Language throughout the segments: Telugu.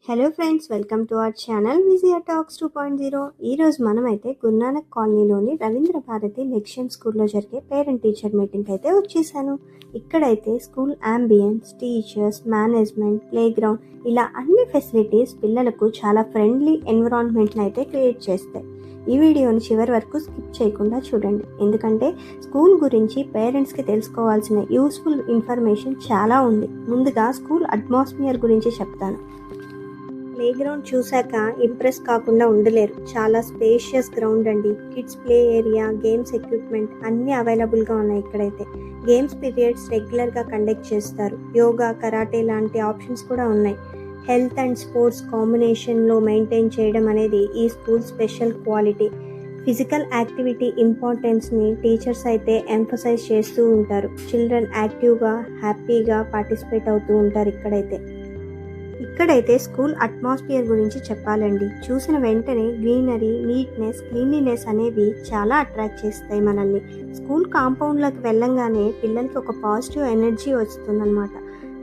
Hello friends, welcome to our channel Vijaya talks 2.0. ఈరోజు మనమైతే గురునానక్ కాలనీలోని రవీంద్ర భారతి లక్ష్యం స్కూల్లో జరిగే పేరెంట్ టీచర్ మీటింగ్ అయితే వచ్చేసాను. ఇక్కడైతే school ambience, teachers, management, play ground ఇలా అన్ని ఫెసిలిటీస్ పిల్లలకు చాలా ఫ్రెండ్లీ ఎన్విరాన్మెంట్ని అయితే క్రియేట్ చేస్తాయి. ఈ వీడియోని చివరి వరకు స్కిప్ చేయకుండా చూడండి, ఎందుకంటే స్కూల్ గురించి పేరెంట్స్కి తెలుసుకోవాల్సిన యూస్ఫుల్ ఇన్ఫర్మేషన్ చాలా ఉంది. ముందుగా స్కూల్ అట్మాస్ఫియర్ గురించి చెప్తాను. ప్లే గ్రౌండ్ చూశాక ఇంప్రెస్ కాకుండా ఉండలేరు. చాలా స్పేషియస్ గ్రౌండ్ అండి. Kids play area, games equipment అన్నీ అవైలబుల్గా ఉన్నాయి. ఇక్కడైతే గేమ్స్ పీరియడ్స్ రెగ్యులర్గా కండక్ట్ చేస్తారు. యోగా, కరాటే లాంటి ఆప్షన్స్ కూడా ఉన్నాయి. హెల్త్ అండ్ స్పోర్ట్స్ కాంబినేషన్లో మెయింటైన్ చేయడం అనేది ఈ school special quality. Physical activity ఇంపార్టెన్స్ని టీచర్స్ అయితే ఎంఫసైజ్ చేస్తూ ఉంటారు. చిల్డ్రన్ యాక్టివ్గా, హ్యాపీగా పార్టిసిపేట్ అవుతూ ఉంటారు. ఇక్కడైతే స్కూల్ అట్మాస్ఫియర్ గురించి చెప్పాలండి. చూసిన వెంటనే గ్రీనరీ, నీట్నెస్, క్లీన్లీనెస్ అనేవి చాలా అట్రాక్ట్ చేస్తాయి మనల్ని. స్కూల్ కాంపౌండ్లోకి వెళ్ళంగానే పిల్లలకి ఒక పాజిటివ్ ఎనర్జీ వస్తుందన్నమాట.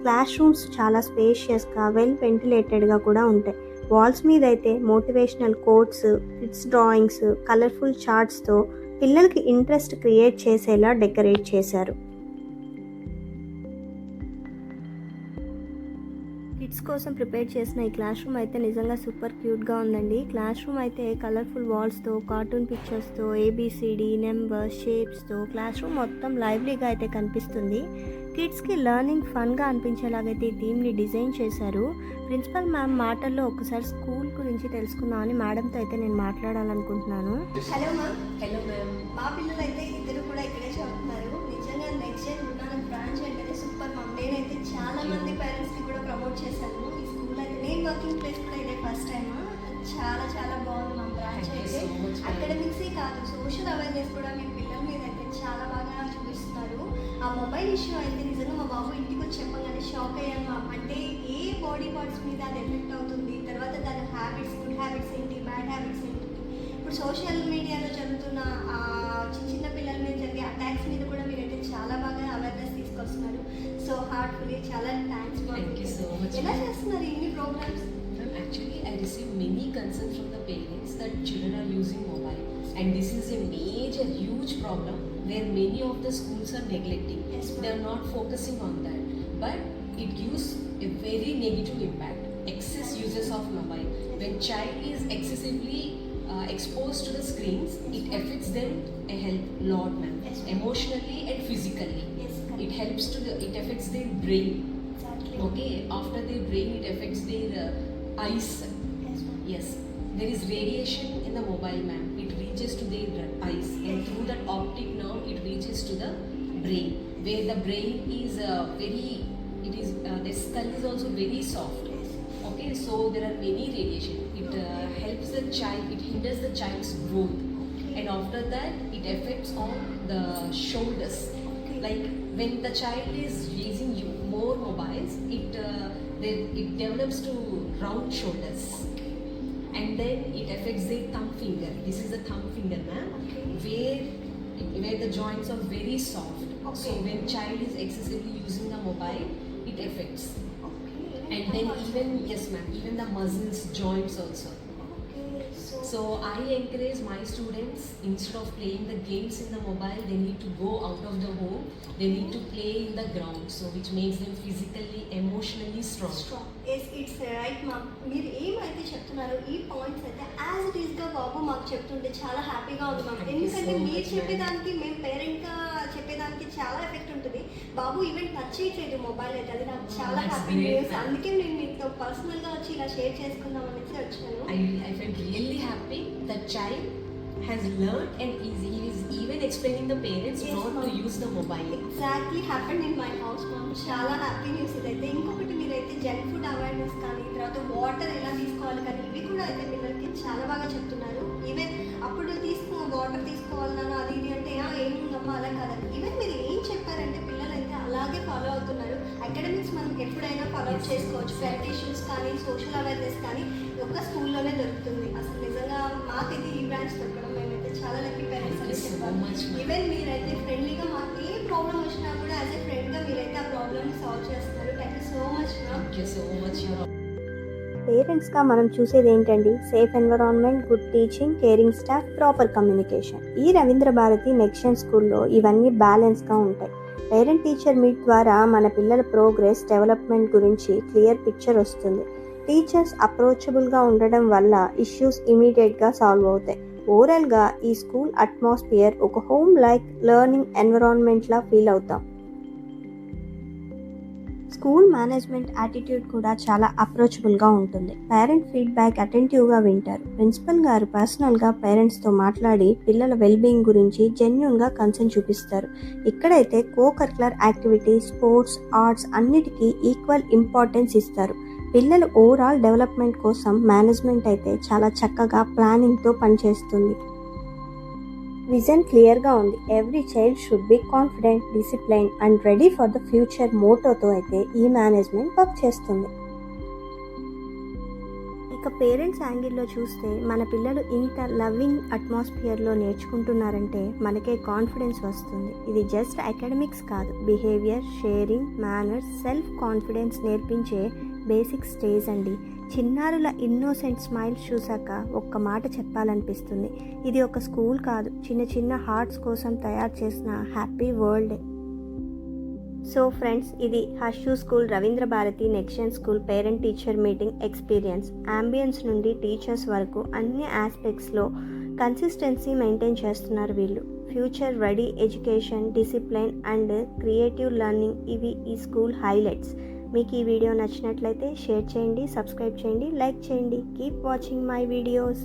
క్లాస్ రూమ్స్ చాలా స్పేషియస్గా, వెల్ వెంటిలేటెడ్గా కూడా ఉంటాయి. వాల్స్ మీద అయితే motivational quotes, kids drawings, colourful చార్ట్స్తో పిల్లలకి ఇంట్రెస్ట్ క్రియేట్ చేసేలా డెకరేట్ చేశారు. కిడ్స్ కోసం ప్రిపేర్ చేసిన ఈ క్లాస్ రూమ్ అయితే నిజంగా సూపర్ క్యూట్గా ఉందండి. క్లాస్ రూమ్ అయితే కలర్ఫుల్ వాల్స్తో, కార్టూన్ పిక్చర్స్తో, ఏబిసిడి, నెంబర్స్, షేప్స్తో క్లాస్ రూమ్ మొత్తం లైవ్లీగా అయితే కనిపిస్తుంది. కిడ్స్కి లెర్నింగ్ ఫన్గా అనిపించేలాగైతే ఈ థీమ్ని డిజైన్ చేశారు. ప్రిన్సిపల్ మ్యామ్ మాటల్లో ఒకసారి స్కూల్ గురించి తెలుసుకుందామని మేడంతో అయితే నేను మాట్లాడాలనుకుంటున్నాను. Hello ma'am. Hello ma'am. మా పిల్లలు అయితే ఇద్దరు కూడా ఇక్కడే చదువుతున్నారు. నిజంగా నెక్స్ట్ జన్ గురునానక్ బ్రాంచ్ అంటేనే సూపర్ మ్యామ్. నేనైతే చాలా మంది పేరెంట్స్కి కూడా ప్రమోట్ చేశాను. ఈ స్కూల్ అయితే నేను వర్కింగ్ ప్లేస్ కూడా ఇదే ఫస్ట్ టైం. చాలా చాలా బాగుంది మా బ్రాంచ్ అయితే. అకాడమిక్సే కాదు, సోషల్ అవేర్నెస్ కూడా మీ పిల్లల మీద అయితే చాలా బాగా చూపిస్తున్నారు. ఆ మొబైల్ ఇష్యూ అయితే నిజంగా మా బాబు ఇంటికి వచ్చి చెప్పగానే షాక్ అయ్యాను మ్యామ్. అంటే ఏ బాడీ పార్ట్స్ మీద అది ఎఫెక్ట్ అవుతుంది, తర్వాత దాని హ్యాబిట్స్, గుడ్ హ్యాబిట్స్ ఏంటి, బ్యాడ్ హ్యాబిట్స్ ఏంటి, ఇప్పుడు సోషల్ మీడియాలో జరుగుతున్న చిన్న పిల్లల మీద జరిగే అటాక్స్ మీద కూడా మీరైతే చాలా బాగా అవేర్నెస్ తీసుకొస్తున్నారు. సో హార్ట్ఫుల్లీ చాలా థ్యాంక్స్. ఎలా చేస్తున్నారు ఇన్ని programmes? Actually, I receive many concerns from the parents that children are using mobile, and this is a major, huge problem where many of the schools are neglecting. Yes, they are not focusing on that, but it gives a very negative impact. Excess uses of mobile. When child is excessively exposed to the screens, it affects them a lot, ma'am. Yes, emotionally and physically. Yes, it affects their brain. Exactly. Okay, after their brain, it affects their eyes. Yes, there is radiation in the mobile, ma'am. It reaches to their eyes, and through that optic nerve it reaches to the brain, where the brain is the skull is also very soft. Okay, so there are many radiation. It helps the child, it hinders the child's growth, and after that it affects on the shoulders. Like when the child is using more mobiles, it develops to round shoulders, and then it affects their thumb finger. This is the thumb finger, ma'am, where the joints are very soft. So when child is excessively using the mobile, it affects. And then even the muscles, joints also. So I encourage my students, instead of playing the games in the mobile, they need to go out of the home. They need to play in the ground, so which makes them physically, emotionally strong. Yes, it's right, ma'am. మీరు ఏమైతే చెప్తున్నారో ఈ పాయింట్స్ అయితే యాజ్ ఇట్ ఈస్గా బాబు మాకు చెప్తుంటే చాలా హ్యాపీగా ఉంది మ్యామ్. ఎందుకంటే మీరు చెప్పేదానికి, మేము పేరెంట్గా చెప్పేదానికి చాలా ఎఫెక్ట్ ఉంటుంది. బాబు ఈవెన్ టచ్ చేయట్లేదు మొబైల్ అయితే, అది నాకు చాలా హ్యాపీ న్యూస్. అందుకే నేను మీతో పర్సనల్గా వచ్చి ఇలా షేర్ చేసుకుందాం అనేసి వచ్చాను. I felt really happy that child has learned, and he is even explaining the parents not to use the mobile. Exactly happened in my house, ma'am. చాలా హ్యాపీ న్యూస్ ఇదైతే. ఇంకొకటి మీరైతే జంక్ ఫుడ్ అవేర్నెస్ కానీ, తర్వాత వాటర్ ఎలా తీసుకోవాలి కానీ, ఇవి కూడా అయితే పిల్లలకి చాలా బాగా చెప్తున్నారు. ఈవెన్ అప్పుడు వాటర్ తీసుకోవాలన్నా అది ఇది అంటే ఏముందమ్మా అలా కాదని, ఈవెన్ మీరు ఏం చెప్పారంటే పిల్లలు అయితే అలాగే ఫాలో అవుతున్నారు. అకాడమిక్స్ మనం ఎప్పుడైనా ఫాలో అప్ చేసుకోవచ్చు. ప్రెజెంటేషన్స్ కానీ, సోషల్ అవేర్నెస్ కానీ ఒక్క స్కూల్లోనే దొరుకుతుంది. అసలు నిజంగా మాకైతే ఈ బ్రాంచ్ దొరకడం మేమైతే చాలా లక్కీ పేరెంట్స్ అని చెప్పాము. ఈవెన్ మీరైతే ఫ్రెండ్లీగా మాకు ఏ ప్రాబ్లం వచ్చినా కూడా యాజ్ ఏ ఫ్రెండ్గా మీరైతే ఆ ప్రాబ్లమ్ని సాల్వ్ చేస్తున్నారు. Thank you so much ma'am. Thank you so much. పేరెంట్స్గా మనం చూసేది ఏంటండి? Safe environment, good teaching, caring staff, proper communication. ఈ రవీంద్ర భారతి నెక్షన్ స్కూల్లో ఇవన్నీ బ్యాలెన్స్గా ఉంటాయి. పేరెంట్ టీచర్ మీట్ ద్వారా మన పిల్లల ప్రోగ్రెస్, డెవలప్మెంట్ గురించి క్లియర్ పిక్చర్ వస్తుంది. టీచర్స్ అప్రోచబుల్గా ఉండడం వల్ల ఇష్యూస్ ఇమీడియట్గా సాల్వ్ అవుతాయి. ఓవరాల్గా ఈ స్కూల్ అట్మాస్ఫియర్ ఒక హోమ్ లైక్ లెర్నింగ్ ఎన్విరాన్మెంట్లా ఫీల్ అవుతాం. స్కూల్ మేనేజ్మెంట్ యాటిట్యూడ్ కూడా చాలా అప్రోచబుల్గా ఉంటుంది. పేరెంట్ ఫీడ్బ్యాక్ అటెంటివ్గా వింటారు. ప్రిన్సిపల్ గారు పర్సనల్గా పేరెంట్స్తో మాట్లాడి పిల్లల వెల్బీయింగ్ గురించి జెన్యూన్గా కన్సర్న్ చూపిస్తారు. ఇక్కడైతే కరిక్యులర్ యాక్టివిటీస్, స్పోర్ట్స్, ఆర్ట్స్ అన్నిటికీ ఈక్వల్ ఇంపార్టెన్స్ ఇస్తారు. పిల్లల ఓవరాల్ డెవలప్మెంట్ కోసం మేనేజ్మెంట్ అయితే చాలా చక్కగా ప్లానింగ్తో పనిచేస్తుంది. విజన్ క్లియర్గా ఉంది. Every child should be confident, discipline and ready for the future మోటోతో అయితే ఈ మేనేజ్మెంట్ వర్క్ చేస్తుంది. ఇక పేరెంట్స్ యాంగిల్లో చూస్తే మన పిల్లలు ఇంత లవింగ్ అట్మాస్ఫియర్లో నేర్చుకుంటున్నారంటే మనకే కాన్ఫిడెన్స్ వస్తుంది. ఇది జస్ట్ అకాడమిక్స్ కాదు, behaviour, sharing, manners, self confidence నేర్పించే బేసిక్ స్టేజ్ అండి. చిన్నారుల ఇన్నోసెంట్ స్మైల్స్ చూశాక ఒక్క మాట చెప్పాలనిపిస్తుంది. ఇది ఒక స్కూల్ కాదు, చిన్న చిన్న హార్ట్స్ కోసం తయారు చేసిన హ్యాపీ వరల్డ్. సో ఫ్రెండ్స్, ఇది హర్షు స్కూల్ రవీంద్ర భారతి నెక్షన్ school parent teacher meeting experience. Ambience నుండి టీచర్స్ వరకు అన్ని ఆస్పెక్ట్స్లో కన్సిస్టెన్సీ మెయింటైన్ చేస్తున్నారు వీళ్ళు. Future ready education, discipline and creative learning, ఇవి ఈ స్కూల్ హైలైట్స్. మీకు ఈ వీడియో నచ్చినట్లయితే షేర్ చేయండి, సబ్స్క్రైబ్ చేయండి, లైక్ చేయండి. Keep watching my videos.